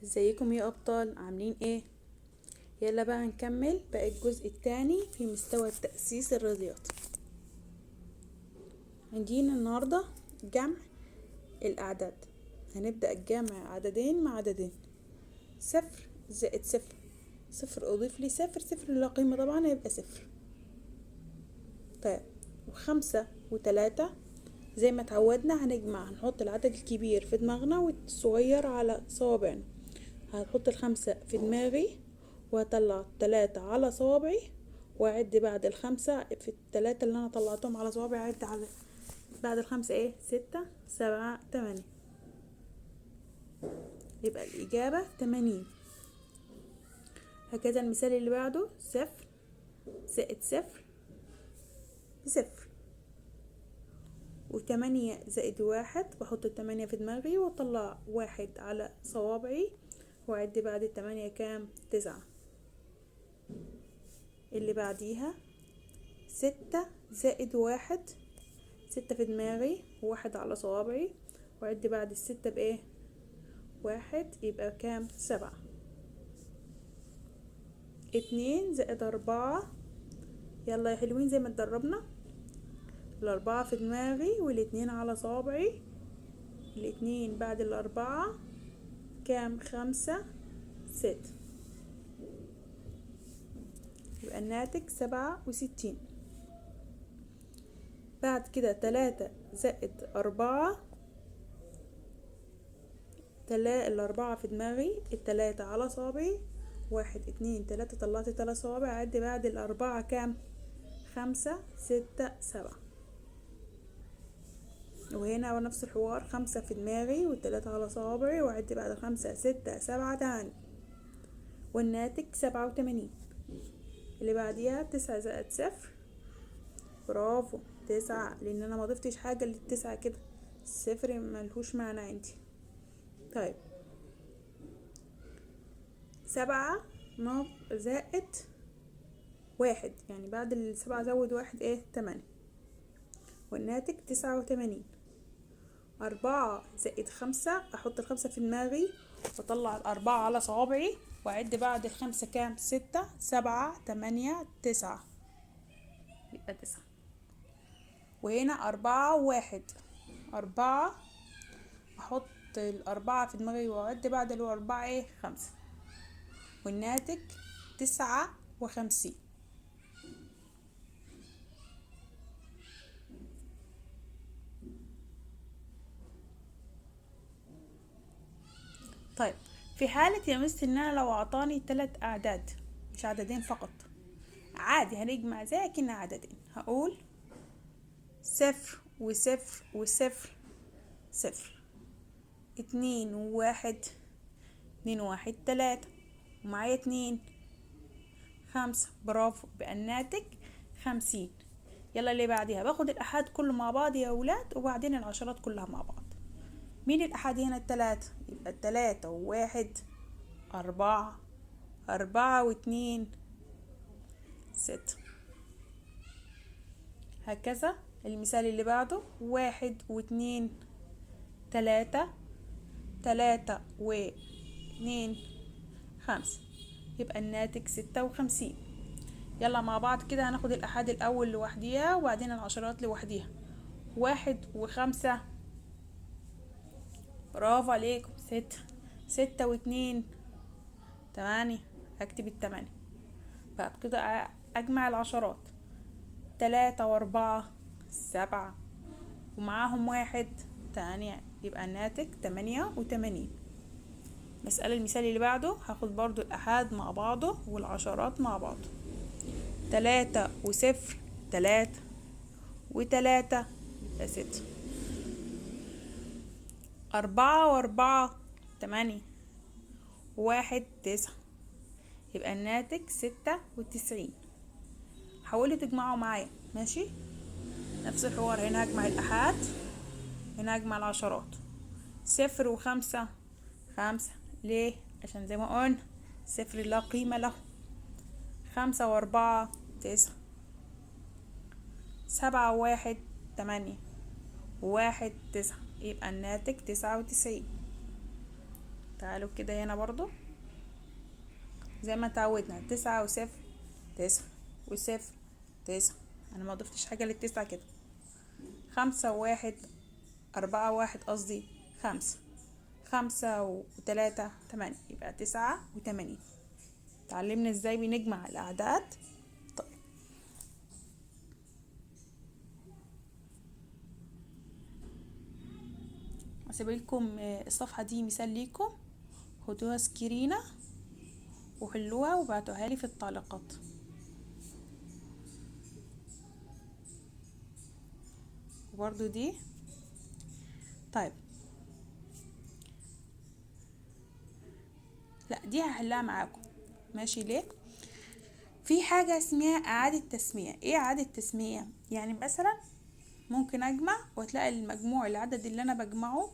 ازيكم يا ابطال؟ عاملين ايه؟ يلا بقى نكمل بقى الجزء الثاني في مستوى تأسيس الرياضيات. هنجينا النهارده جمع الاعداد. هنبدأ الجمع عددين مع عددين، صفر زائد صفر، صفر اضيف لي صفر، صفر لا قيمة طبعا هيبقى صفر. طيب، وخمسة وتلاتة زي ما اتعودنا هنجمع، هنحط العدد الكبير في دماغنا والصغير على صوابعنا. هحط الخمسة في دماغي وهطلع تلاتة على صوابعي، واعد بعد الخمسة في التلاتة اللي انا طلعتهم على صوابعي، اعد على بعد الخمسة ايه، ستة سبعة تمانية، يبقى الإجابة 80. هكذا المثال اللي بعده، صفر زائد صفر بصفر، وتمانية زائد واحد، بحط التمانية في دماغي واطلع واحد على صوابعي واعد بعد التمانية كام، 9. اللي بعديها ستة زائد واحد، ستة في دماغي وواحد على صوابعي وعد بعد الستة بايه، واحد، يبقى كام، 7. اتنين زائد أربعة، يلا يا حلوين زي ما اتدربنا، الأربعة في دماغي والاتنين على صوابعي، الاتنين بعد الأربعة كام، 5 6، يبقى الناتج 67. بعد كده 3 زائد أربعة، الأربعة في دماغي، التلاتة على صوابعي، واحد اتنين تلاتة، طلعت 3 صوابع، عد بعد الأربعة كام، 5 6 7. وهنا نفس الحوار، 5 في دماغي والتلاتة على صوابعي وعد بعد 5 6 7 8، والناتج 87. اللي بعديها 9 زائد صفر، برافو 9، لأن أنا مضفتش حاجة للتسعة كده، الصفر ملهوش معنى عندي. طيب، 7 زائد واحد، يعني بعد السبعة زود واحد ايه، 8، والناتج 89. 4 زائد 5، احط الخمسة في دماغي واطلع الأربعة على صوابعي واعد بعد الخمسة كام، 6 7 8 9، يبقى 9. وهنا 4 1، 4 احط الأربعة في دماغي واعد بعد الأربعة ايه، 5، والناتج 59. طيب، في حالة يا مس ان انا لو اعطاني 3 اعداد مش عددين فقط، عادي هنجمع زي كنا عددين، هقول صفر وصفر وصفر صفر، اتنين وواحد، اتنين واحد 3، ومعايا 2 5، برافو، بقى الناتج 50. يلا اللي بعديها، باخد الأحاد كله مع بعض يا ولاد وبعدين العشرات كلها مع بعض. مين الأحاد هنا؟ التلاتة، يبقى التلاتة وواحد 4، 4 واتنين 6. هكذا المثال اللي بعده، واحد واتنين 3، 3 واتنين 5، يبقى الناتج 56. يلا مع بعض كده هناخد الأحاد الأول لوحديها وبعدين العشرات لوحديها. واحد وخمسة، برافو عليكم، 6. 6 واتنين 8، هكتب التمانية. بعد كده أجمع العشرات، 3 وأربعة 7، ومعاهم واحد 8، يبقى الناتج 88. مسألة المثال اللي بعده، هاخد برضو الأحاد مع بعضه والعشرات مع بعض، 3 وصفر 3، و3 6، 4 وأربعة 8، وواحد 9، يبقى الناتج 96. حاولوا تجمعوا معايا، ماشي؟ نفس الحوار، هنا هجمع الأحاد، هنا هجمع العشرات، صفر وخمسة 5، ليه؟ عشان زي ما قلنا صفر لا قيمة له. 5 وأربعة 9، 7 وواحد 8، وواحد 9، يبقى الناتج 99. تعالوا كده هنا برضو زي ما تعودنا، 9 وصفر 9 وصفر 9. انا ما ضفتش حاجة للتسعة كده. 5 و1 4 و1 قصدي 5. 5 و3 8، يبقى 89. اتعلمنا ازاي بنجمع الاعداد. طيب هسيبلكم الصفحة دي مثال ليكم، خدوها سكرينة وحلوها وبعتوها لي في التعليقات. وبرضو دي. طيب لا دي هحلها معاكم ماشي. ليه؟ في حاجة اسمها اعادة تسمية. ايه اعادة تسمية؟ يعني مثلا ممكن اجمع وتلاقي المجموع العدد اللي انا بجمعه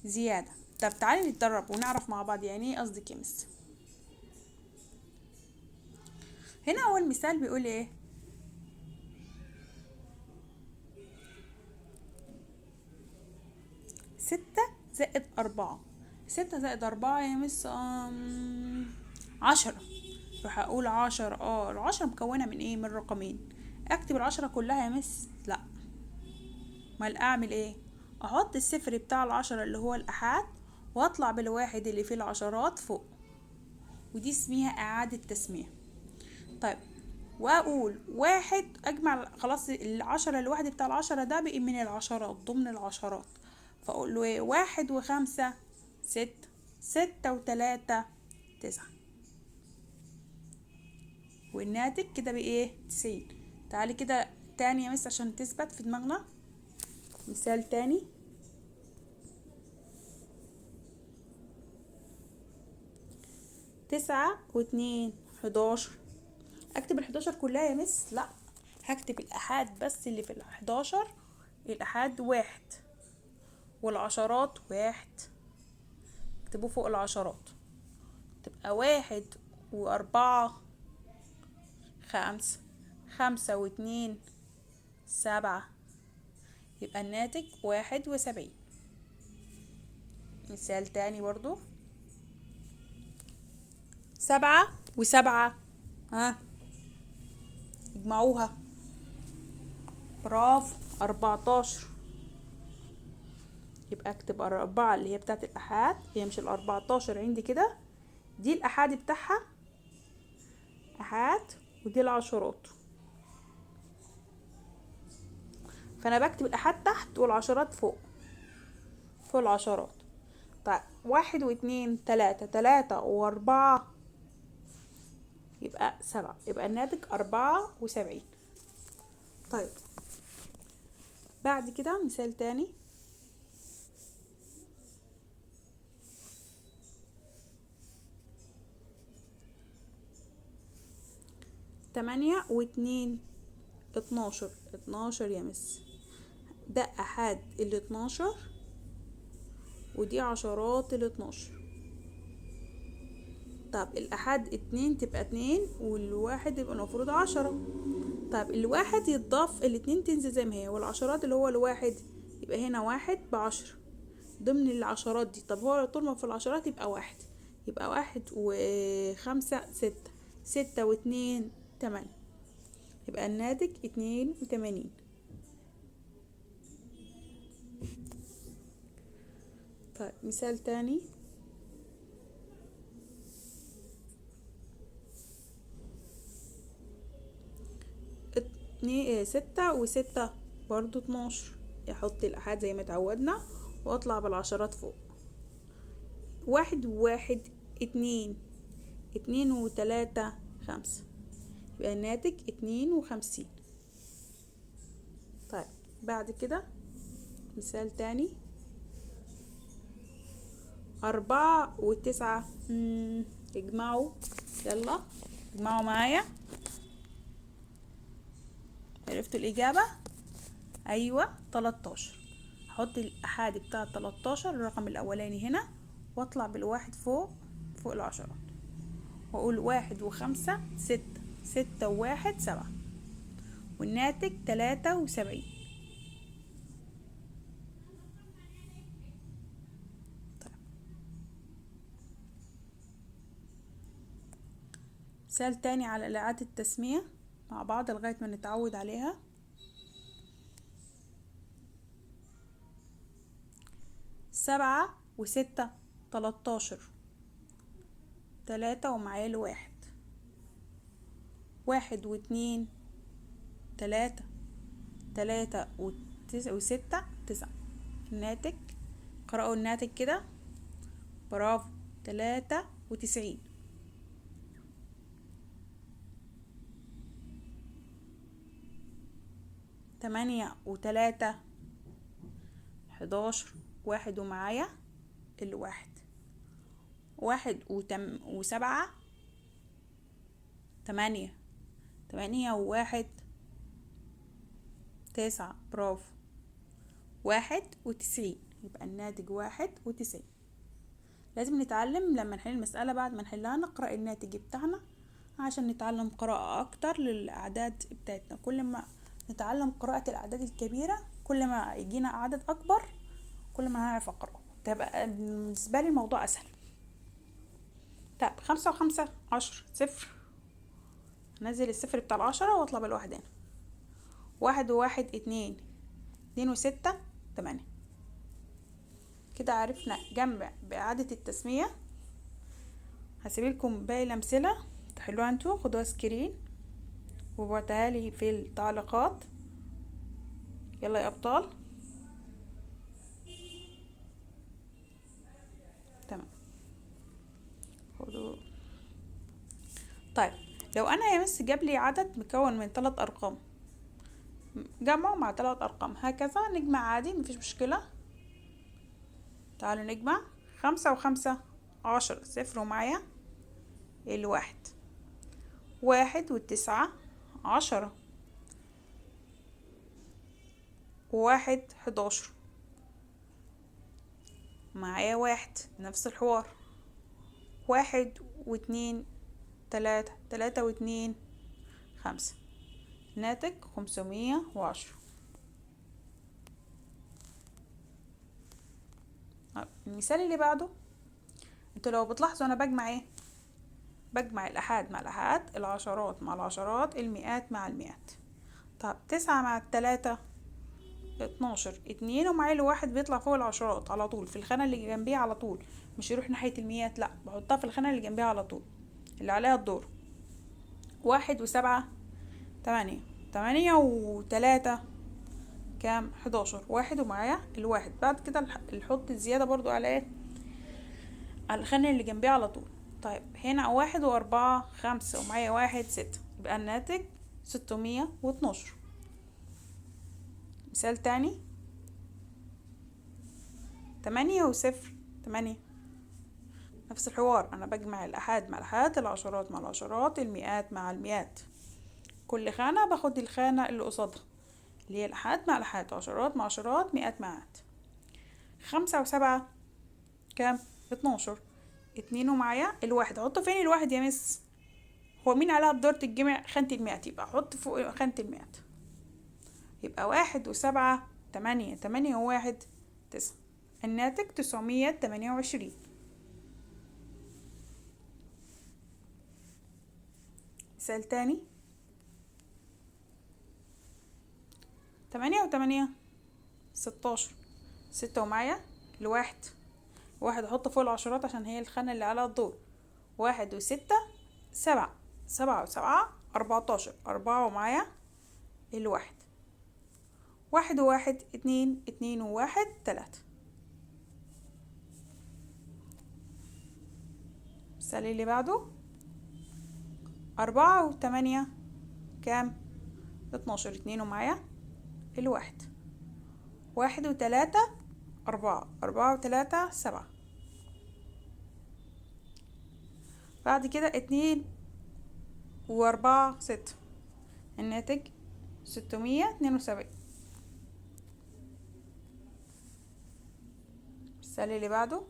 زيادة. طب تعالي نتدرب ونعرف مع بعض يعني ايه قصدي كيمس. هنا اول مثال بيقول ايه؟ 6 زائد 4. 6 زائد 4 يا مس 10. راح اقول 10. العشرة مكونة من ايه؟ من رقمين. اكتب العشرة كلها يا مس؟ لا. امال اعمل ايه؟ احط الصفر بتاع العشرة اللي هو الاحاد، واطلع بالواحد اللي فيه العشرات فوق، ودي اسمها اعادة تسمية. طيب واقول واحد، اجمع خلاص العشرة الواحد بتاع العشرة ده بقي من العشرات ضمن العشرات، فاقول له ايه؟ 1 و5 6، 6 و3 9، والناتج كده بايه؟ 90. تعالي كده تاني يا مس عشان تثبت في دماغنا. مثال تاني. 9 و2 11. اكتب ال11 كلها يا مس؟ لا، هكتب الاحاد بس اللي في ال11. الاحاد 1 والعشرات 1. اكتبوه فوق العشرات، تبقى 1 و4 5، 5 و2 7، يبقى الناتج 71. مثال تاني برضو. 7 و7 اجمعوها. برافو، 14. يبقى اكتب 4 اللي هي بتاعت الأحاد، هي مش ال14 عندي كده، دي الأحاد بتاعها أحاد، ودي العشرات. فأنا بكتب الأحاد تحت والعشرات فوق، فوق العشرات. طيب 1 و2 3، 3 و4 يبقى 7، يبقى الناتج 74. طيب بعد كده مثال تاني. 8 و2 12. 12 يا مس، ده أحاد ال12 ودي عشرات ال12. طب الأحاد 2 تبقى 2 والواحد يبقى المفروض 10. طب الواحد يتضاف، الاتنين تنزل زي ما هي، والعشرات اللي هو الواحد يبقى هنا 1 ب10 ضمن العشرات دي. طب هو طول ما في العشرات يبقى 1، يبقى 1 و5 6، 6 و2 8، يبقى الناتج 82. طيب مثال تاني. 6 و6 برضو 12. يحط الأحاد زي ما اتعودنا واطلع بالعشرات فوق. 1 و1 2، 2 و3 5، يبقى الناتج 52. طيب بعد كده مثال تاني. 4 و9 اجمعوا، يلا اجمعوا معايا. عرفتوا الإجابة؟ أيوة 13. هحط الأحاد بتاع 13 الرقم الأولاني هنا، واطلع بالواحد فوق، فوق العشرات، واقول 1 و5 6، 6 و1 7، والناتج 73. طيب مثال تاني على إعادة التسمية مع بعض لغاية ما نتعود عليها. 7 و6 13. 3 ومعايا الواحد. 1 و2 3. 3 و6 9. الناتج، قرأوا الناتج كده. برافو، 93. 8 و3 11. 1 ومعايا الواحد. 1 و7 8. 8 و1 9. برافو، 91. يبقى الناتج 91. لازم نتعلم لما نحل المسألة بعد ما نحلها نقرأ الناتج بتاعنا عشان نتعلم قراءة أكتر للأعداد بتاعتنا. كل ما نتعلم قراءة الأعداد الكبيرة كل ما يجينا عدد أكبر كل ما هنعرف أقرأه، تبقى بالنسبة لي الموضوع أسهل. طب 5 و5 10. 0. هنزل الصفر بتاع 10 واطلع بالواحد هنا. 1 و1 2. 2 و6 8. كده عرفنا جمع بإعادة التسمية. هسيبلكم باقي الأمثلة تحلوها انتوا، خدوها سكرين وبعتها لي في التعليقات. يلا يا أبطال. تمام. خدوا. طيب لو أنا يا مس جاب لي عدد مكون من 3 أرقام، جمعه مع 3 أرقام هكذا نجمع عادي مفيش مشكلة. تعالوا نجمع. 5 و5 10. 0 ومعايا الواحد. 1 و9 10. 1 11. معايا واحد نفس الحوار. 1 و2 3. 3 و2 5. ناتج 510. المثال اللي بعده، انتوا لو بتلاحظوا انا بجمع ايه؟ بجمع الأحاد مع الأحاد، العشرات مع العشرات، المئات مع المئات. طب 9 مع 3 12. 2 ومعايا الواحد بيطلع فوق العشرات على طول في الخانة اللي جنبيها على طول، مش يروح ناحية المئات، لا بحطها في الخانة اللي جنبيها على طول اللي عليها الدور. 1 و7 8. 8 و3 كام؟ 11. 1 ومعايا الواحد. بعد كده نحط الزيادة برضو على ايه؟ على الخانة اللي جنبيها على طول. طيب هنا 1 و4 5 ومعايا واحد 6. يبقى الناتج 612. مثال تاني. 8 و0 8. نفس الحوار، انا بجمع الأحاد مع الأحاد، العشرات مع العشرات، المئات مع المئات. كل خانة باخد الخانة اللي قصادها اللي هي الأحاد مع الأحاد، عشرات مع عشرات، مئات مع مئات. 5 و7 كام؟ 12. 2 ومعايا الواحد. احطه فين الواحد يا مس؟ هو مين عليها الدور تتجمع؟ خانة المئات، يبقى احط فوق خانة المئات. يبقى 1 و7 8. 8 و1 9. الناتج 928. مثال تاني. 8 و8 16. 6 ومعايا الواحد. واحد احطه فوق العشرات عشان هي الخانة اللي عليها الدور. 1 و6 7. 7 و7 14. 4 ومعايا الواحد. 1 و1 2. 2 و1 3. المثال اللي بعده. 4 و8 كام؟ 12. 2 ومعايا الواحد. 1 و3 4. 4 و3 7. بعد كده 2 و4 6. الناتج 672. المثال اللي بعده.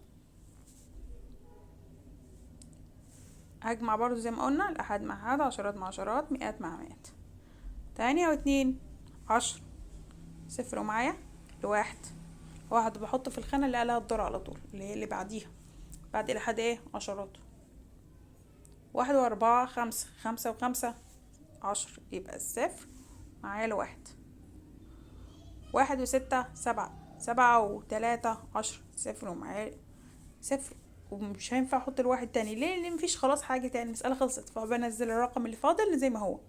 هجمع برضو زي ما قلنا الأحاد مع أحاد، عشرات مع عشرات، مئات مع مئات. 8 و2 10. 0 ومعايا الواحد. واحد بحطه في الخانة اللي عليها الدور على طول اللي هي اللي بعديها بعد الأحاد ايه؟ عشرات. واحد واربعة خمسة، خمسة وخمسة عشر، يبقى الصفر معايا الواحد. واحد وستة سبعة، سبعة وتلاتة عشر، صفر ومعايا صفر. ومش هينفع احط الواحد تاني ليه؟ لان مفيش خلاص حاجة تاني، المسألة خلصت، فبنزل الرقم اللي فاضل زي ما هو.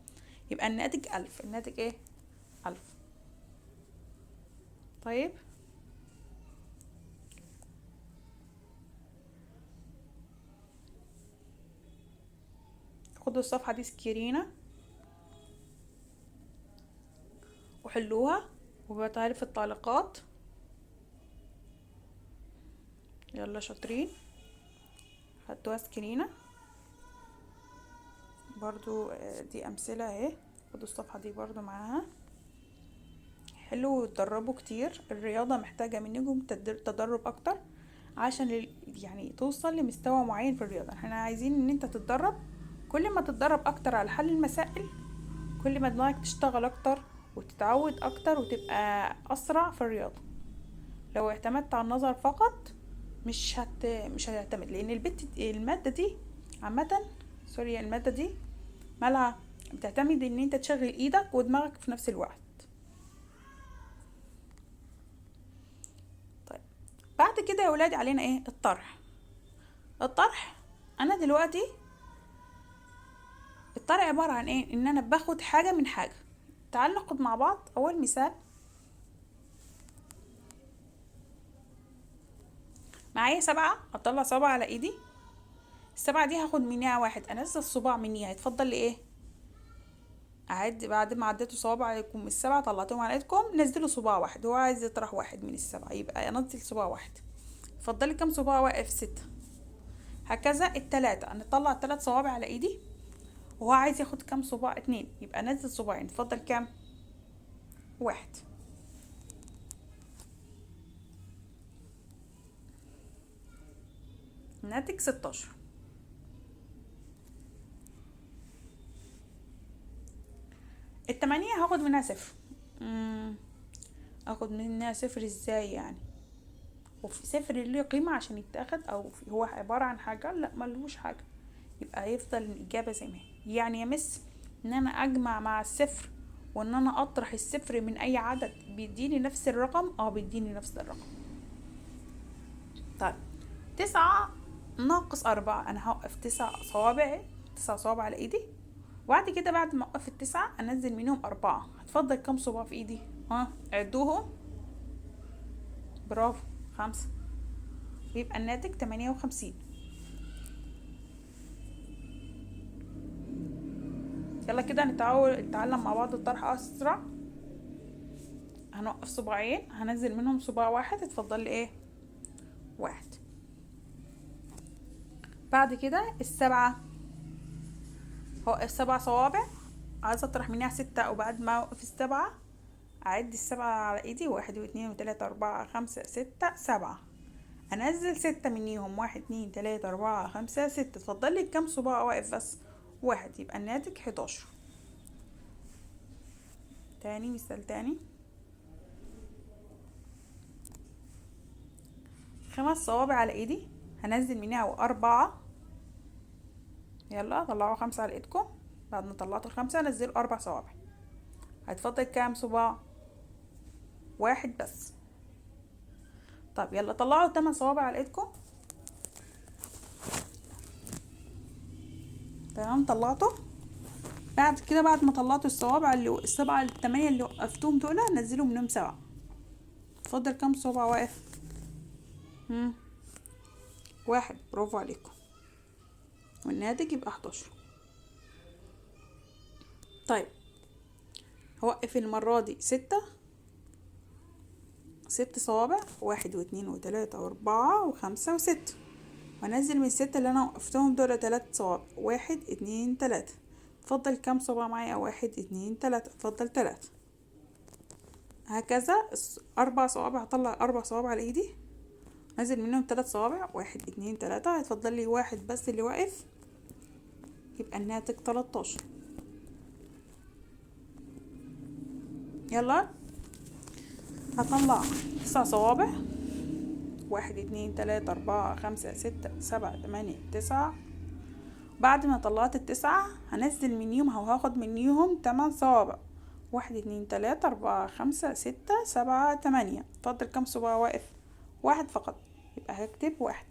يبقى الناتج ألف. الناتج ايه؟ ألف. طيب خدوا الصفحة دي سكرينة وحلوها وبتعرف في التعليقات. يلا شاطرين، خدوها سكرينة برضو. دي أمثلة اهي، خدوا الصفحة دي برضو معاها. حلو وتدربوا كتير. الرياضة محتاجة منكم تدرب أكتر عشان يعني توصل لمستوى معين في الرياضة. احنا عايزين ان انت تتدرب، كل ما تتدرب اكتر على حل المسائل كل ما دماغك تشتغل اكتر وتتعود اكتر وتبقى اسرع في الرياضة. لو اعتمدت على النظر فقط مش هتعتمد، لان المادة دي عامة، سوري، المادة دي مالها بتعتمد ان انت تشغل ايدك ودماغك في نفس الوقت. طيب بعد كده يا ولادي علينا ايه؟ الطرح. الطرح انا دلوقتي الطرح عبارة عن ايه؟ ان انا باخد حاجة من حاجة. تعال ناخد مع بعض اول مثال. معايا سبعة، اطلع صباع على ايدي. السبعة دي هاخد منها واحد، انزل صباع مني، هيتفضل لي ايه؟ اعد. بعد ما عديتوا صوابعكم من السبعة طلعتوهم على ايدكم، نزلوا صباع واحد. هو عايز يطرح واحد من السبعة، يبقى انزل صباع واحد. اتفضلي كام صباع واقف؟ ستة. هكذا التلاتة، انا اطلع التلات صوابع على ايدي وهو عايز ياخد كام صباع؟ اتنين، يبقى نزل صباعين. اتفضل كام؟ واحد. الناتج 16. التمانية هاخد منها صفر. اخد منها صفر ازاي يعني؟ وفي صفر ليه قيمة عشان يتاخد، او هو عبارة عن حاجة؟ لا، ملوش حاجة، يبقى هيفضل الإجابة زي ما هي. يعني يا مس ان انا اجمع مع الصفر وان انا اطرح الصفر من اي عدد بيديني نفس الرقم؟ بيديني نفس الرقم. طيب تسعة ناقص أربعة، أنا هوقف تسع صوابع على إيدي، وبعد كده بعد ما أوقف التسعة أنزل منهم أربعة. هتفضل كام صباع في إيدي؟ عدوهم. برافو، 5. يبقى الناتج 58. يلا كده نتعلم مع بعض الطرح أسرع. هنوقف صباعين، هنزل منهم صباع واحد، اتفضل لي ايه؟ واحد. بعد كده السبعة، هوقف 7 صوابع، عايزة اطرح منها 6. وبعد ما اوقف السبعة اعد السبعة على ايدي، 1 و2 و3 4 5 6 7. انزل 6 منيهم، 1 2 3 4 5 6. اتفضل لي كام صباع واقف؟ بس واحد، يبقى الناتج 11. تاني مثال تاني. 5 صوابع على ايدي، هنزل منها 4. يلا طلعوا 5 على ايدكم. بعد ما طلعتوا ال5 نزلوا 4 صوابع. هتفضل كام صباع؟ واحد بس. طب يلا طلعوا 8 صوابع على ايدكم. تمام، طلعتوا. بعد كده بعد ما طلعتوا الصوابع السبعة التمانية اللي وقفتوهم دول نزلوا منهم 7. اتفضل كام صوابع واقف؟ واحد. برافو عليكم، والناتج يبقى 11. طيب هوقف المرة دي 6 صوابع، 1 و2 و3 و4 و5 و6، وانزل من الستة اللي انا وقفتهم دول 3 صوابع، 1 2 3. اتفضل كام صباع معايا؟ 1 2 3. اتفضل 3. هكذا 4 صوابع، هطلع 4 صوابع على ايدي، نزل منهم 3 صوابع، 1 2 3. هيتفضل لي واحد بس اللي واقف، يبقى الناتج 13. يلا هطلع 9 صوابع، 1 2 3 4 5 6 7 8 9، بعد ما طلعت التسعة هنزل منيهم او هاخد منيهم 8 صوابع. 1 2 3 4 5 6 7 8. فاضل كام صباع واقف؟ واحد فقط، يبقى هكتب 1.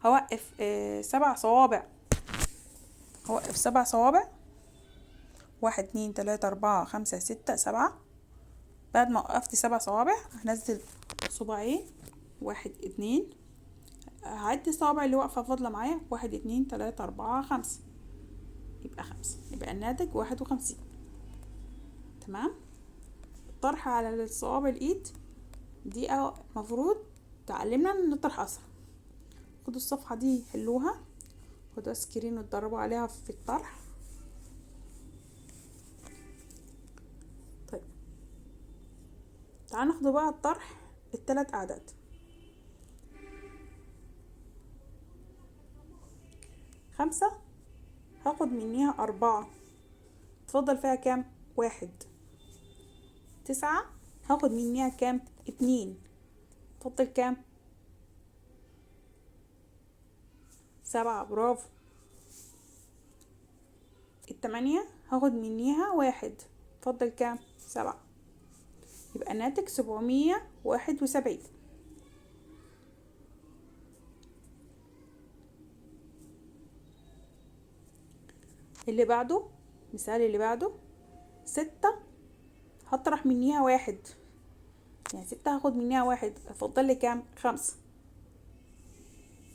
هوقف 7 صوابع. هوقف 7 صوابع. 1 2 3 4 5 6 7. بعد ما وقفت 7 صوابع هنزل صباعين. 1 2. هعد الصوابع اللي واقفة فاضلة معايا. 1 2 3 4 5. يبقى 5. يبقى الناتج 51. تمام. الطرح على الصوابع الايد دي مفروض تعلمنا ان نطرح اسرع. خدوا الصفحة دي حلوها، خدوا سكرين واتدربوا عليها في الطرح. طيب تعالوا ناخدوا بقى الطرح الثلاث اعداد. 5 هاخد منيها 4، تفضل فيها كام؟ 1. 9 هاخد منيها كام؟ 2، تفضل كام؟ 7. برافو. 8 هاخد منيها 1، تفضل كام؟ 7. يبقى الناتج 771. اللي بعده، مثال اللي بعده، 6 هطرح منيها 1، يعني 6 هاخد منيها 1، افضل لي كام؟ 5.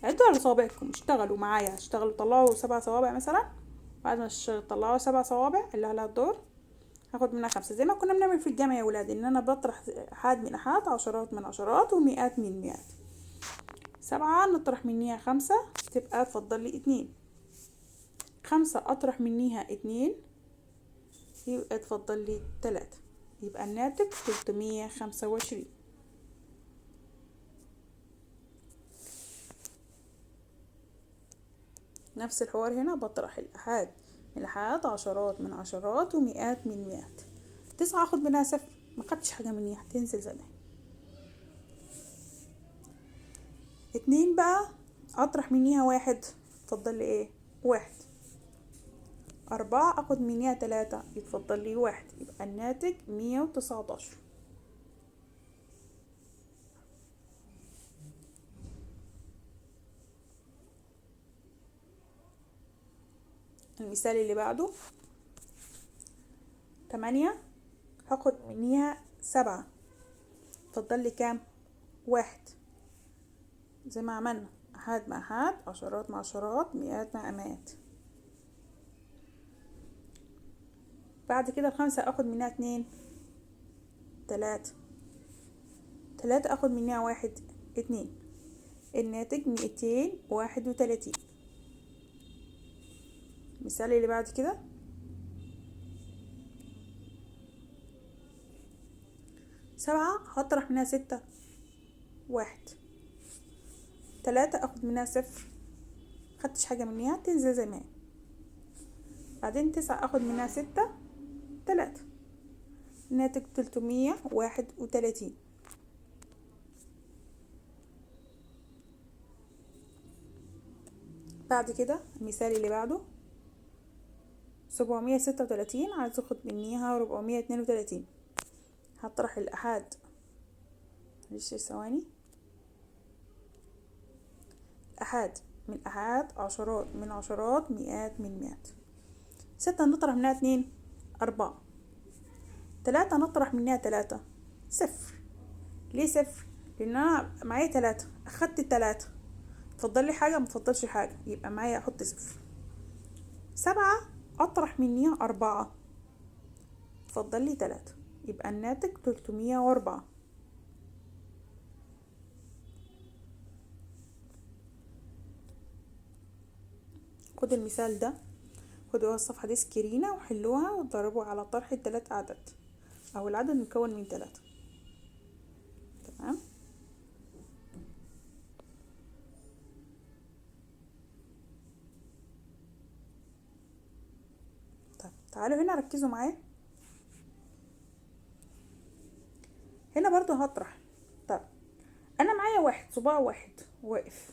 عدوا على صوابعكم، اشتغلوا معايا، اشتغلوا طلعوا 7 صوابع مثلا. بعد ما طلعوا 7 صوابع اللي على الدور هاخد منها 5، زي ما كنا بنعمل في الجامعة يا ولاد، ان انا بطرح احاد من احاد، عشرات من عشرات، ومئات من مئات. 7 نطرح منيها 5 تبقى تفضل لي 2. 5 اطرح منيها 2 يبقى تفضل لي 3. يبقى الناتج 325. نفس الحوار هنا، بطرح الأحاد من الأحاد، عشرات من عشرات، ومئات من مئات. 9 اخد منها 0، ما خدتش حاجة منيها، تنزل زي ما هي. 2 بقى اطرح منيها 1، تفضل لي ايه؟ 1. 4 اخد منيها 3، يتفضل لي 1. يبقى الناتج 119. المثال اللي بعده، 8 هاخد منيها 7، تفضل لي كام؟ 1. زي ما عملنا احاد مع احاد، عشرات مع عشرات، مئات مع مئات. بعد كده 5 اخد منها 2، 3. 3 اخد منها 1، 2. الناتج 231. المثال اللي بعد كده، 7 هطرح منها 6، 1. 3 اخد منها 0، خدتش حاجة منها، تنزل زي ما هي. بعدين 9 اخد منها 6، 3. الناتج 331. بعد كده المثال اللي بعده، 736 عايز اخد منيها 432. هطرح الأحاد، معلش ثواني، الأحاد من أحاد، عشرات من عشرات، مئات من مئات. 6 نطرح منها 2، 4. 3 نطرح منها 3، 0. ليه 0؟ لأن أنا معايا 3، أخدت 3، تفضل لي حاجة متفضلش حاجة، يبقى معايا أحط 0. 7 أطرح منها 4، تفضل لي 3، يبقى الناتج 304. خدوا المثال ده، خدوا الصفحة دي سكرينة وحلوها وضربوا على طرح ال3 أعداد، أو العدد مكون من 3. تمام. طيب تعالوا هنا ركزوا معايا. هنا برضو هطرح. طيب أنا معايا 1 صباع، 1 واقف،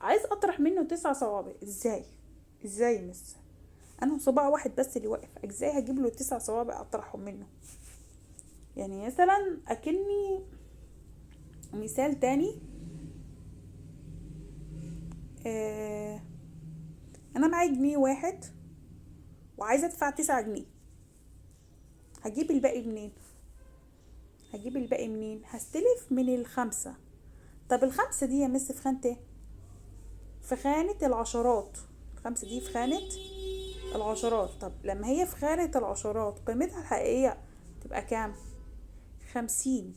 عايز اطرح منه 9 صوابع. ازاي يا مس؟ انا صباع واحد بس اللي واقف، ازاي هجيب له 9 صوابع اطرحهم منه؟ يعني مثلا اكني مثال تاني، آه انا معايا جنيه واحد وعايزه ادفع 9 جنيه، هجيب الباقي منين؟ هستلف من الخمسة. طب الخمسة دي يا مس في خانة ايه؟ في خانة العشرات. الخمسة دي في خانة العشرات. طب لما هي في خانة العشرات قيمتها الحقيقية تبقى كام؟ 50.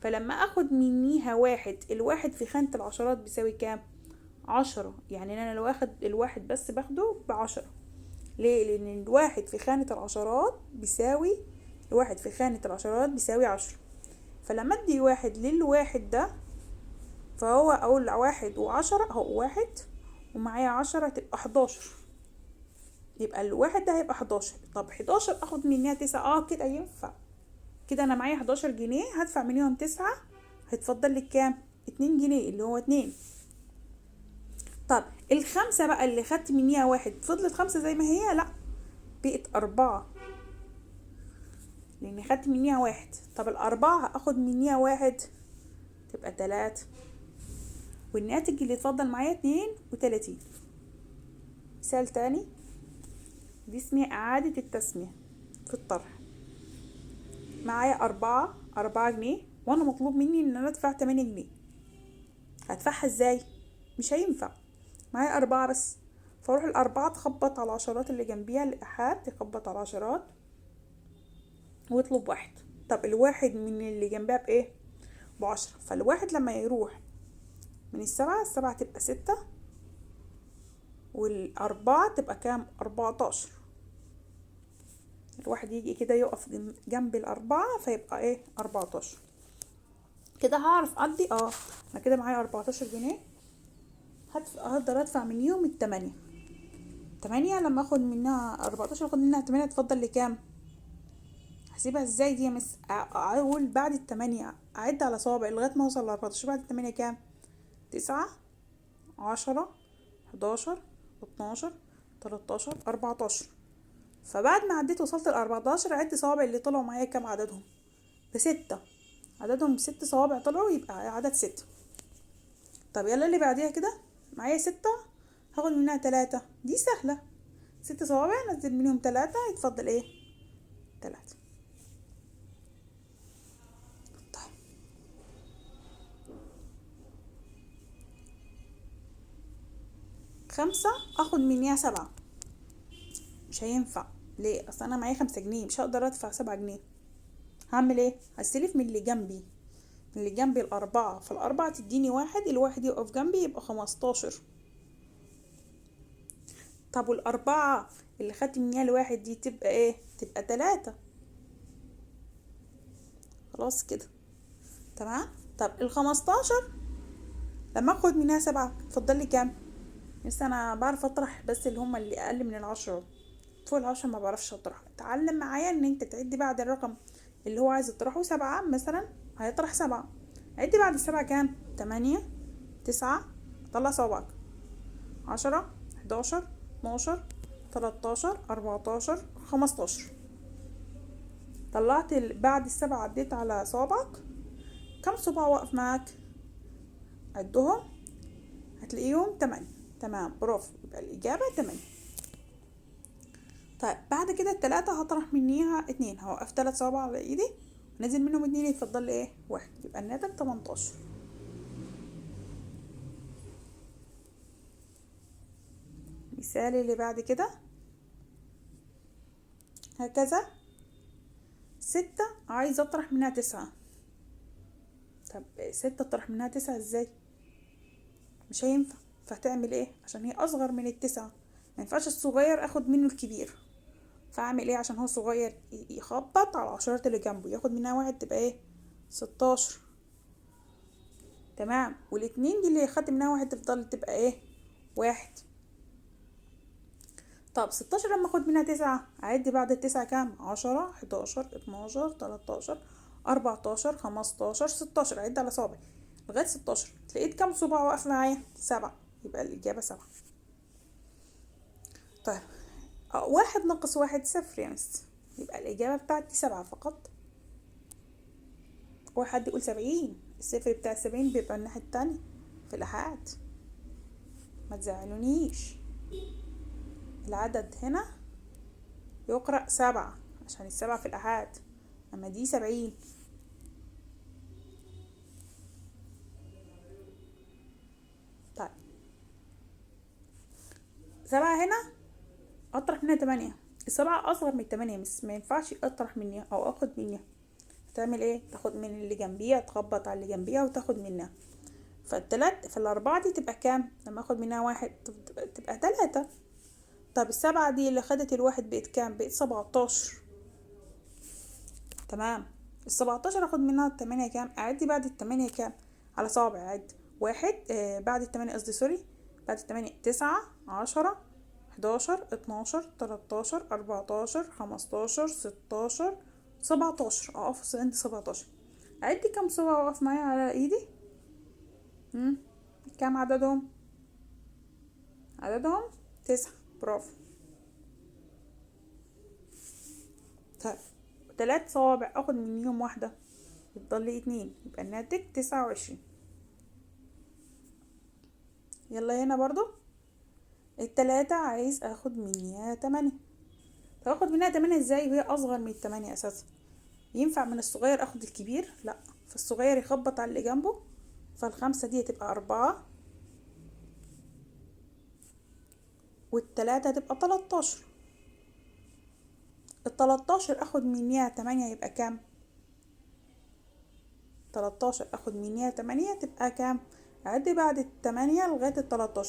فلما اخد منيها واحد، الواحد في خانة العشرات بيساوي كام؟ 10. يعني انا لو اخد الواحد بس باخده ب10. ليه؟ لان الواحد في خانة العشرات بيساوي، الواحد في خانة العشرات بيساوي 10. فلما ادي واحد للواحد ده، فهو اقول واحد و10 اهو، واحد ومعايا 10 تبقى 11. يبقى الواحد ده هيبقى 11. طب 11 اخد منها 9، كده ينفع. كده انا معايا 11 جنيه هدفع منهم 9، هيتفضل لي كام؟ 2 جنيه اللي هو 2. طب الخمسة بقى اللي خدت منيها واحد، فضلت 5 زي ما هي؟ لا، بقت 4 لاني خدت منيها واحد. طب الأربعة اخد منيها واحد تبقى 3، والناتج اللي اتفضل معايا 32. مثال تاني، دي اسمها إعادة التسمية في الطرح. معايا 4 جنيه وأنا مطلوب مني إن أنا أدفع 8 جنيه. هدفعها إزاي؟ مش هينفع، معايا 4 بس. فاروح الأربعة تخبط على العشرات اللي جنبيها، الإحاد تخبط على العشرات واطلب واحد. طب الواحد من اللي جنبها بإيه؟ ب10. فالواحد لما يروح من السبعة تبقى 6، والأربعة تبقى كام؟ 14. الواحد يجي كده يقف جنب الأربعة فيبقى ايه؟ 14. كده هعرف أدي أنا كده معايا 14 جنيه، هقدر أدفع من يوم 8 لما أخد منها 14 أخد منها 8 تفضل لي كام؟ هسيبها ازاي دي يا مس؟ أقول بعد 8 أعد على صوابع لغاية ما أوصل ل14. بعد 8 كام؟ 9، 10، 11، 12، 13، 14. فبعد ما عديت وصلت ل14 عد صوابع اللي طلعوا معايا كام عددهم؟ ب6. عددهم 6 صوابع طلعوا، يبقى عدد 6. طب يلا اللي بعديها كده، معايا 6 هاخد منها 3، دي سهلة. 6 صوابع نزل منهم 3 يتفضل ايه؟ 3. طيب 5 اخد منها 7، مش هينفع. ليه؟ اصل انا معايا 5 جنيه، مش هقدر ادفع 7 جنيه. هعمل ايه؟ هستلف من اللي جنبي، الأربعة. فالأربعة تديني واحد، الواحد يقف جنبي يبقى 15. طب والأربعة اللي خدت منها الواحد دي تبقى ايه؟ تبقى 3. خلاص كده تمام. طب ال15 لما اخد منها 7 تفضل لي كام؟ لسه انا بعرف اطرح بس اللي هما اللي اقل من ال10، فوق ال10 ما بعرفش اطرح. اتعلم معايا ان انت تعد بعد الرقم اللي هو عايز يطرحه. 7 مثلا هيطرح 7، عد بعد ال7 كام؟ 8، 9، طلع صوابعك، 10، 11، 12، 13، 14، 15. طلعت بعد ال7 عديت على صوابعك كم صباع واقف معاك؟ عدهم هتلاقيهم 8. تمام، برافو، يبقى الإجابة 8. طيب بعد كده التلاتة هطرح منيها 2، هوقف 3 صوابع على ايدي نزل منهم 2 يتفضل لي ايه؟ 1. يبقى الناتج 18. مثال اللي بعد كده هكذا. 6 عايز اطرح منها 9. طب 6 اطرح منها 9 ازاي؟ مش هينفع. فهتعمل ايه؟ عشان هي اصغر من ال9 ما ينفعش الصغير اخد منه الكبير. فاعمل ايه عشان هو صغير؟ يخبط على العشرات اللي جنبه ياخد منها 1 تبقى ايه؟ 16. تمام، والاتنين دي اللي خدت منها 1 تفضل تبقى ايه؟ 1. طب 16 لما اخد منها 9 اعد بعد ال9 كام؟ 10، 11، 12، 13، 14، 15، 16. عد على صابع لغاية 16. لقيت كام صباع واقف معايا؟ 7. يبقى الإجابة 7. طيب 1 ناقص 1 0 يا مس، يبقى الإجابة بتاعتي 7 فقط. واحد يقول 70، الصفر بتاع 70 بيبقى الناحية التانية في الآحاد، ما تزعلونيش. العدد هنا يقرأ 7 عشان ال7 في الآحاد، أما دي 70. طيب 7 هنا أطرح منها 8، ال7 أصغر من 8 بس ما ينفعش أطرح منها أو أخد منها. تعمل ايه؟ تاخد من اللي جنبيها، تخبط على اللي جنبيها وتاخد منها. فالأربعة دي تبقى كام؟ لما أخد منها 1 تبقى 3. طب ال7 دي اللي خدت الواحد بقت كام؟ بقت 17. تمام. ال17 اخد منها 8 كام؟ اعد بعد ال8 كام؟ على صابع اعد. 1 بعد ال8 قصدي سوري، بعد ال8 9 10 11 12 13 14 15 16 17. اقف عند 17. اعد كام صباع واقف معايا على ايدي. كام عددهم؟ عددهم 9. برافو. طيب 3 صوابع اخد منهم واحدة يفضل لي 2، يبقى الناتج 29. يلا هنا برضو ال3 عايز اخد منها 8. طب اخد منها 8 ازاي وهي اصغر من ال8 اساسا؟ ينفع من الصغير اخد الكبير؟ لا، فالصغير يخبط على اللي جنبه، فال5 دي تبقى 4 وال3 تبقى 13. ال13 اخد منها 8 يبقى كام؟ 13 اخد منها 8 تبقى كام؟ اعد بعد ال8 لغاية ال13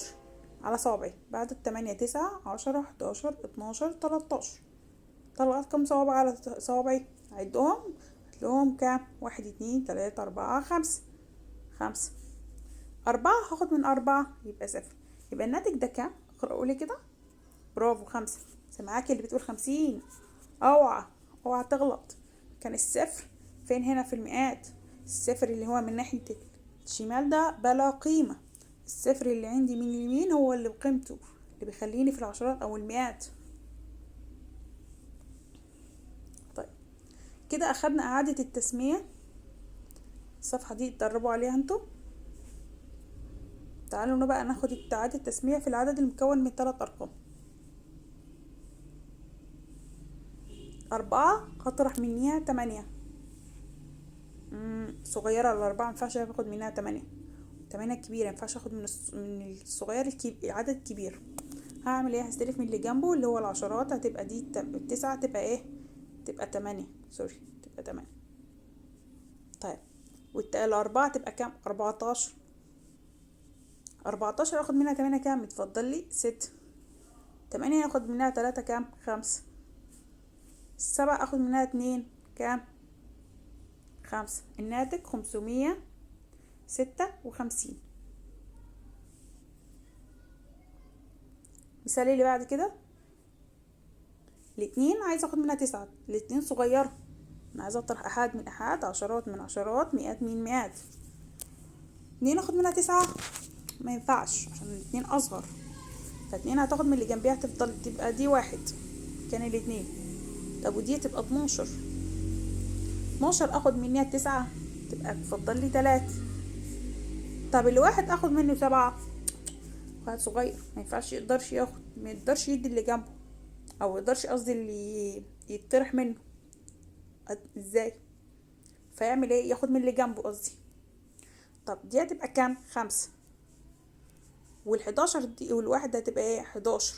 على صابعي، بعد ال8 9 10 11 12 13. طلعت كم صوابع على صوابعي؟ عدهم هتلاقيهم كام؟ 1 2 3 4 5. 5 4 هاخد من 4 يبقى 0. يبقى الناتج ده كام؟ اقرأوا لي كده. برافو 5. سمعاكي اللي بتقول 50. اوعى تغلط. كان الصفر فين هنا؟ في المئات. الصفر اللي هو من ناحية الشمال ده بلا قيمة، الصفر اللي عندي من اليمين هو اللي بقيمته، اللي بيخليني في العشرات او المئات. طيب كده اخدنا اعادة التسمية. الصفحة دي اتدربوا عليها انتوا. تعالوا بقى ناخد اعادة التسمية في العدد المكون من 3 ارقام. 4 هطرح منها 8. صغيرة ال4 مينفعش اخد منها 8. 8 كبيرة مينفعش اخد من الصغير عدد كبير. هعمل ايه؟ هستلف من اللي جنبه اللي هو العشرات، هتبقى دي 9 تبقى ايه؟ تبقى 8 سوري، تبقى 8. طيب الأربعة تبقى كام؟ 14. 14 اخد منها 8 كام؟ اتفضل لي 6. 8 اخد منها 3 كام؟ 5. 7 اخد منها 2 كام؟ 5. الناتج 556. مثال اللي بعد كده، الاتنين عايزة اخد منها 9. الاتنين صغيرة، انا عايزة اطرح احاد من احاد، عشرات من عشرات، مئات من مئات. 2 اخد منها 9 ما ينفعش عشان الاتنين اصغر، ف2 هتاخد من اللي جنبيها تفضل تبقى دي 1 كان الاتنين. طب ودي تبقى 12. 12 اخد منها 9 تبقى تفضل لي 3. طب الواحد اخد منه 7، واحد صغير ما ينفعش، يقدرش ياخد، ما يقدرش يدي اللي جنبه، او يقدرش قصدي اللي يتطرح منه. ازاي؟ فيعمل ايه؟ ياخد من اللي جنبه قصدي. طب دي هتبقى كام؟ 5. وال11 دي والواحد هتبقى ايه؟ 11.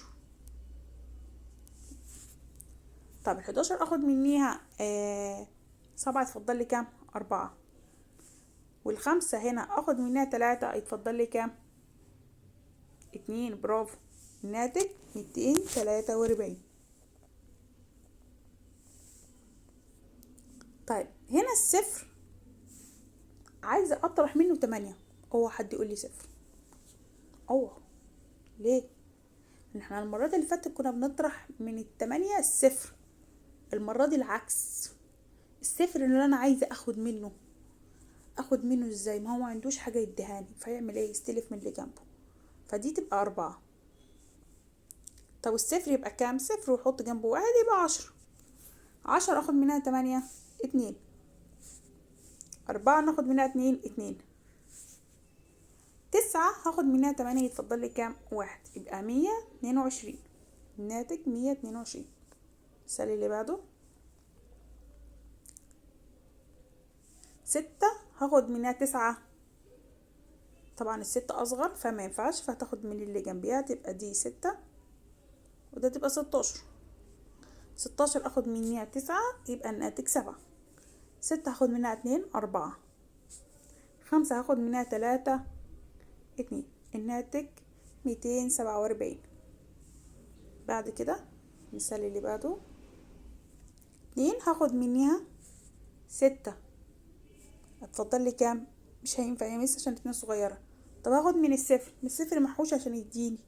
طب ال11 اخد منيها 7 يتفضل لي كام؟ 4. والخمسة هنا اخد منها 3 يتفضل لي كام؟ 2. برافو. الناتج 243. طيب هنا الصفر عايزة اطرح منه 8. اوعى حد يقول لي صفر، اوعى. ليه؟ احنا المرات اللي فاتت كنا بنطرح من 8 الصفر، المرة دي العكس. الصفر اللي انا عايزة اخد منه ازاي؟ ما هو ما عندوش حاجة يديهاني، فيعمل ايه؟ يستلف من اللي جنبه. فدي تبقى 4. طب الصفر يبقى كام؟ صفر وحط جنبه 1 يبقى 10. 10 اخد منها 8 2. 4 ناخد منها 2 2. 9 هاخد منها 8 يتفضل لي كام؟ 1 يبقى 122. الناتج 122. المثال اللي بعده 6 هاخد منها 9. طبعا الستة اصغر فما ينفعش، فهتاخد من اللي جنبيها تبقى دي 6 وده تبقى 16. 16 اخد منها 9 يبقى الناتج 7. 6 هاخد منها 2 4. 5 هاخد منها 3 2. الناتج 247. بعد كده المثال اللي بعده 2 هاخد منها 6 هتفضل لي كام؟ مش هينفع يا مس عشان 2 صغيرة. طب هاخد من الصفر، من الصفر محوش عشان يديني.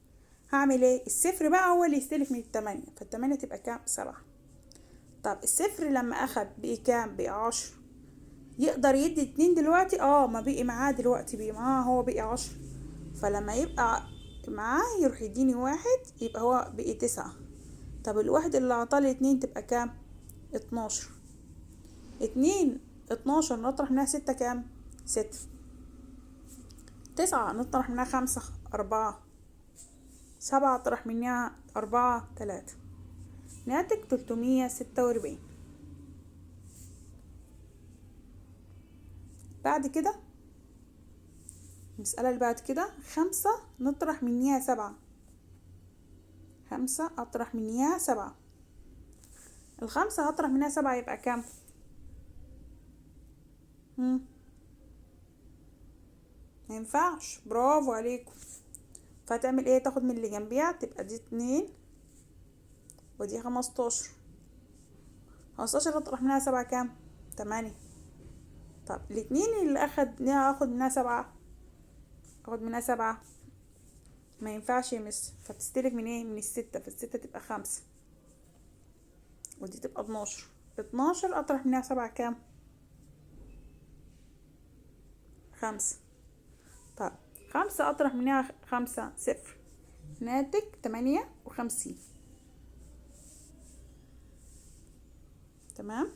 هعمل ايه؟ الصفر بقى هو اللي يستلف من التمانية، فالتمانية تبقى كام؟ 7. طب الصفر لما اخد بقي كام؟ بقي 10. يقدر يدي 2 دلوقتي؟ ما بقي معاه دلوقتي، بقي معاه هو بقي 10. فلما يبقى معاه يروح يديني 1 يبقى هو بقي 9. طب الواحد اللي عطالي 2 تبقى كام؟ 12. 2 12 نطرح منها 6 كام؟ 6. 9 نطرح منها 5 4. 7 اطرح منها 4 3. ناتج 346. بعد كده المسألة اللي بعد كده 5 نطرح منها 7. 5 اطرح منها 7. الخمسة هطرح منها 7 يبقى كام؟ مينفعش. برافو عليكم. فهتعمل ايه؟ تاخد من اللي جنبيها تبقى دي 2 ودي 15. 15 اطرح منها 7 كام؟ 8. طب الاتنين اللي اخد منها 7 اخد منها 7 ما ينفعش يا مس، فتستلك من ايه؟ من الستة، فالستة تبقى 5 ودي تبقى 12. 12 اطرح منها 7 كام؟ 5. طب 5 اطرح منها 5 0. ناتج 58. تمام.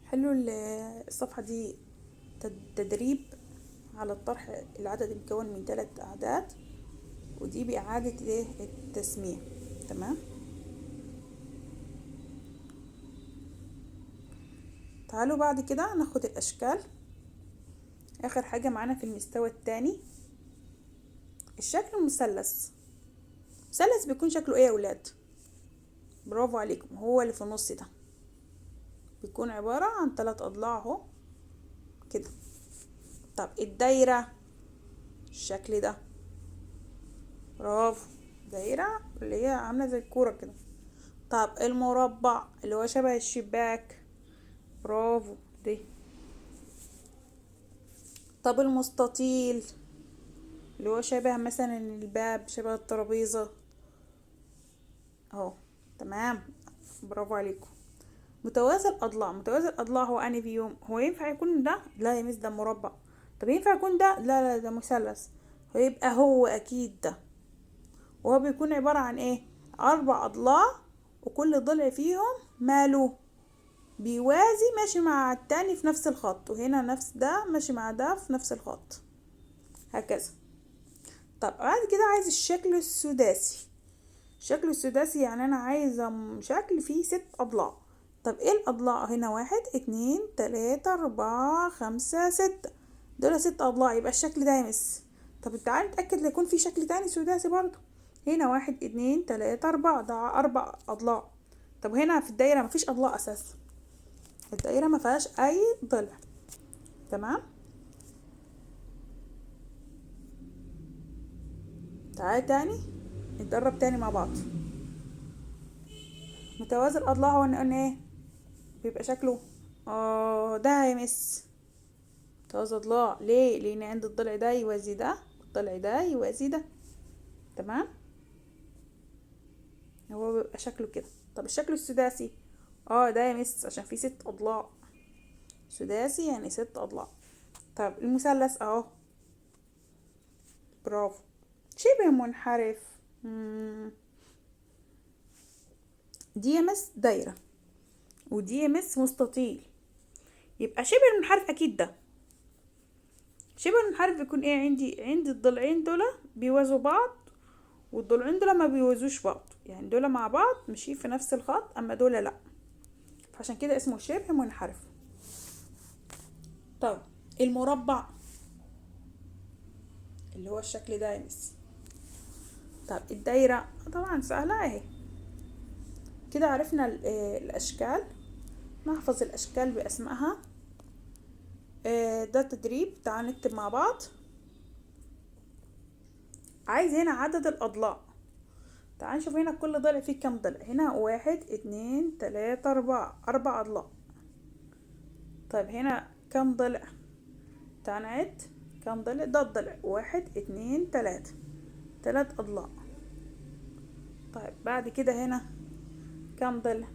حلو الصفحة دي تدريب على الطرح العدد المكون من 3 أعداد، ودي بإعادة ايه؟ التسمية. تمام. تعالوا بعد كده ناخد الأشكال. آخر حاجة معانا في المستوى الثاني الشكل المثلث. مثلث بيكون شكله ايه يا ولاد؟ برافو عليكم، هو اللي في النص ده بيكون عبارة عن 3 أضلاع اهو كده. طب الدايرة الشكل ده، برافو، دايرة اللي هي عاملة زي الكورة كده. طب المربع اللي هو شبه الشباك، برافو دي. طب المستطيل اللي هو شبه مثلا الباب، شبه الترابيزة اهو. تمام، برافو عليكم. متوازي الأضلاع، متوازي الأضلاع هو أنهي فيهم؟ هو ينفع يكون ده؟ لا يا مس ده مربع. طب ينفع يكون ده؟ لا لا ده مثلث. ويبقى هو أكيد ده. وهو بيكون عبارة عن ايه؟ 4 أضلاع وكل ضلع فيهم ماله؟ بيوازي ماشي مع التاني في نفس الخط، وهنا نفس ده ماشي مع ده في نفس الخط، هكذا. طب بعد كده عايز الشكل السداسي. الشكل السداسي يعني انا عايزة شكل فيه 6 أضلاع. طب ايه الأضلاع؟ هنا 1 2 3 4 5 6. دول 6 أضلاع، يبقى الشكل ده يمس. طب تعالى نتأكد ليكون في شكل تاني سداسي برضو. هنا 1 2 3 4 ده 4 أضلاع. طب هنا في الدايرة مفيش أضلاع أساسا، الدايرة مفيهاش أي ضلع. تمام. تعالى تاني نتدرب تاني مع بعض. متوازي الأضلاع هو قلنا ايه؟ بيبقى شكله ده هيمس متوازي أضلاع. ليه؟ لأن عند الضلع ده يوازي ده والضلع ده يوازي ده. تمام، هو بيبقى شكله كده. طب الشكل السداسي ده يمس عشان فيه 6 أضلاع. سداسي يعني 6 أضلاع. طب المثلث اهو برافو. شبه منحرف. دي يا مس دايرة، ودي يا مس مستطيل، يبقى شبه المنحرف اكيد ده. شبه المنحرف بيكون ايه؟ عندي الضلعين دول بيوازوا بعض، والضلعين دول ما بيوازوش بعض، يعني دول مع بعض ماشيين في نفس الخط، اما دول لا، فعشان كده اسمه شبه منحرف. طب المربع اللي هو الشكل ده يا مس. طب الدايرة طبعا سهلة اهي. كده عرفنا الاشكال، نحفظ الاشكال باسمائها. ده تدريب، تعال نكتب مع بعض. عايز هنا عدد الاضلاع. تعال نشوف هنا كل ضلع فيه كام ضلع. هنا 1 2 3 4، 4 اضلاع. طيب هنا كام ضلع؟ تعال نعد كام ضلع. ده الضلع 1 2 3، 3 اضلاع. طيب بعد كده هنا كام ضلع؟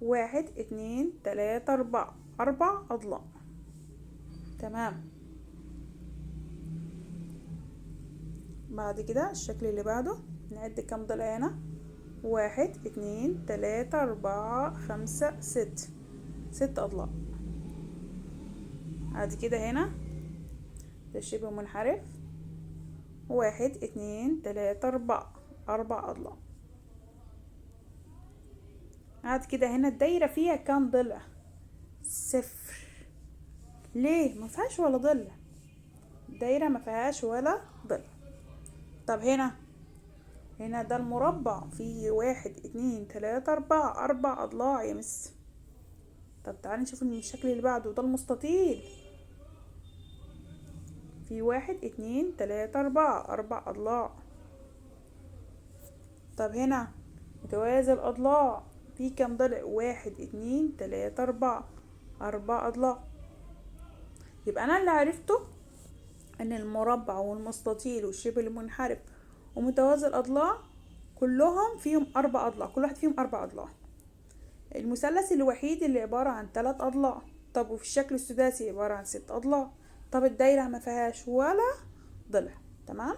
1 2 3 4، 4 اضلاع. تمام. بعد كده الشكل اللي بعده نعد كام ضلع هنا. 1 2 3 4 5 6، 6 اضلاع. بعد كده هنا ده شبه منحرف. 1 2 3 4، 4 اضلاع. بعد كده هنا الدايرة فيها كام ضلع؟ 0. ليه؟ ما فيهاش ولا ضلع، الدايرة ما فيهاش ولا ضلع. طب هنا ده المربع فيه 1 2 3 4، 4 اضلاع يا مس. طب تعالي نشوف الشكل اللي بعده. ده المستطيل فيه 1 2 3 4، 4 اضلاع. طب هنا متوازي الاضلاع فيه كام ضلع؟ 1 2 3 4، 4 اضلاع. يبقى انا اللي عرفته ان المربع والمستطيل والشبه المنحرف ومتوازي الاضلاع كلهم فيهم 4 اضلاع، كل واحد فيهم 4 اضلاع. المثلث الوحيد اللي عبارة عن 3 اضلاع. طب وفي الشكل السداسي عبارة عن 6 اضلاع. طب الدايرة ما فيهاش ولا ضلع. تمام.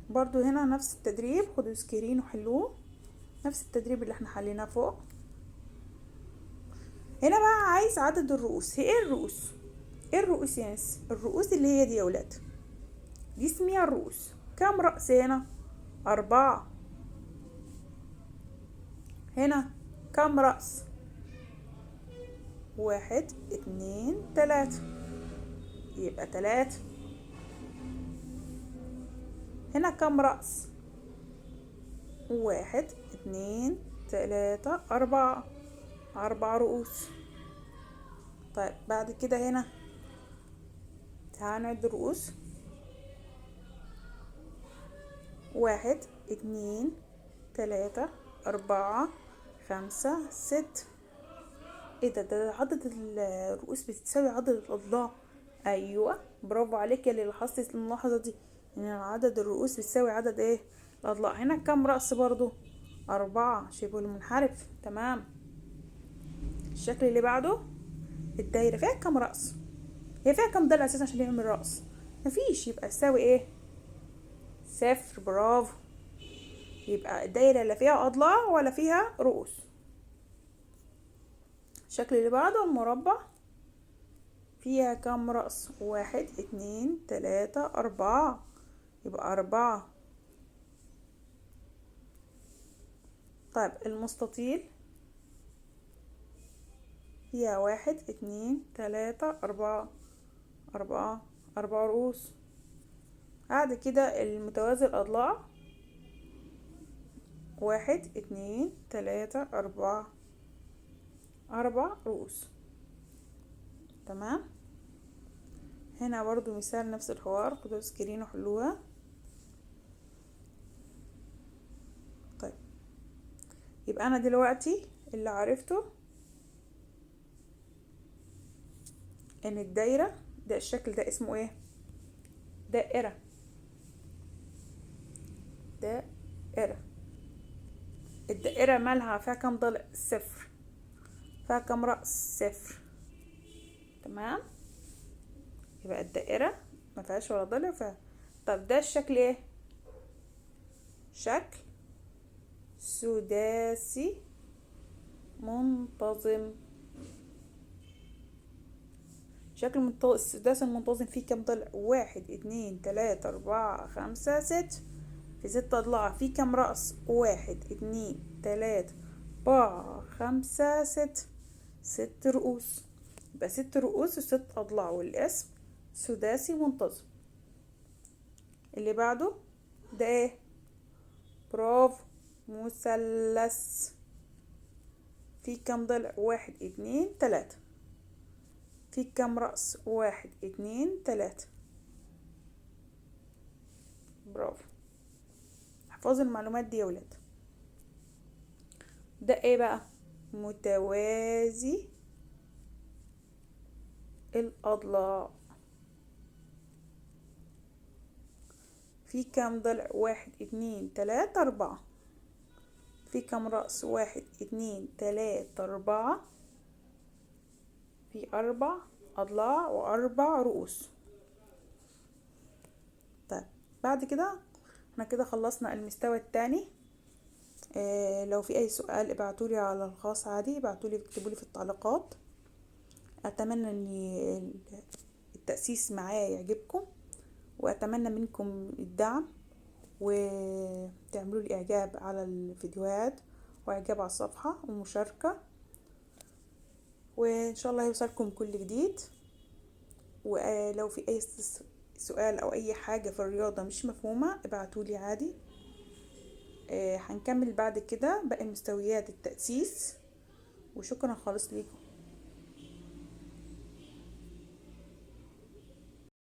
برضو هنا نفس التدريب، خدوا سكرين وحلوه، نفس التدريب اللي احنا حليناه فوق. هنا بقى عايز عدد الرؤوس. هي ايه الرؤوس؟ ايه الرؤوس يا ناس؟ الرؤوس اللي هي دي يا ولاد، دي اسمها الرؤوس. كام رأس هنا؟ 4. هنا كام رأس؟ 1 2 3، يبقى 3. هنا كام رأس؟ 1 2 3 4، 4 رؤوس. طيب بعد كده هنا تعال نعد الرؤوس. 1 2 3 4 5 6. ايه ده عدد الرؤوس بتساوي عدد الاضلاع. ايوه برافو عليك يا اللي لاحظت الملاحظه دي، ان عدد الرؤوس بتساوي عدد ايه؟ الاضلاع. هنا كام راس برضو؟ 4، شبه المنحرف. تمام. الشكل اللي بعده الدايره فيها كام راس؟ هي فيها كام ضلع اساسا عشان يعمل راس؟ مفيش، يبقى تساوي ايه؟ 0. برافو. يبقى الدايره لا فيها اضلاع ولا فيها رؤوس. الشكل اللي بعده المربع فيها كام رأس؟ 1 2 3 4، يبقى 4. طيب المستطيل فيها 1 2 3 4، 4 رؤوس. بعد كده المتوازي الأضلاع 1 2 3 4، 4 رؤوس. تمام. هنا برضو مثال نفس الحوار، خدوا سكرين وحلوها. طيب يبقى انا دلوقتي اللي عرفته ان الدايرة ده الشكل ده اسمه ايه؟ دائرة. دائرة. الدائرة مالها فيها كام ضلع؟ 0. فيها كام رأس؟ 0. تمام. يبقى الدائرة ما فيهاش ولا ضلع طب ده الشكل ايه؟ شكل سداسي منتظم. شكل السداسي المنتظم فيه كم ضلع؟ 1 2 3 4 5 6. في 6 أضلاع. فيه كم رأس؟ 1 2 3 4 5 6. 6 رؤوس. يبقى 6 رؤوس و6 أضلاع، والاسم سداسي منتظم. اللي بعده ده ايه؟ برافو، مثلث. فيه كم ضلع؟ 1 2 3. فيه كم رأس؟ 1 2 3. برافو، احفظوا المعلومات دي يا ولاد. ده ايه بقى؟ متوازي الأضلاع. في كم ضلع؟ 1 2 3 4. في كم رأس؟ 1 2 3 4. في 4 أضلاع و4 رؤوس. طيب بعد كده احنا كده خلصنا المستوى الثاني. لو في اي سؤال ابعتولي على الخاص عادي، ابعتولي اكتبولي في التعليقات. اتمنى ان التأسيس معايا يعجبكم، واتمنى منكم الدعم، وتعملوا لي اعجاب على الفيديوهات، واعجاب على الصفحة، ومشاركة، وان شاء الله يوصلكم كل جديد. ولو في اي سؤال او اي حاجة في الرياضة مش مفهومة ابعتولي عادي. هنكمل بعد كده باقي مستويات التأسيس، وشكرا خالص ليكم.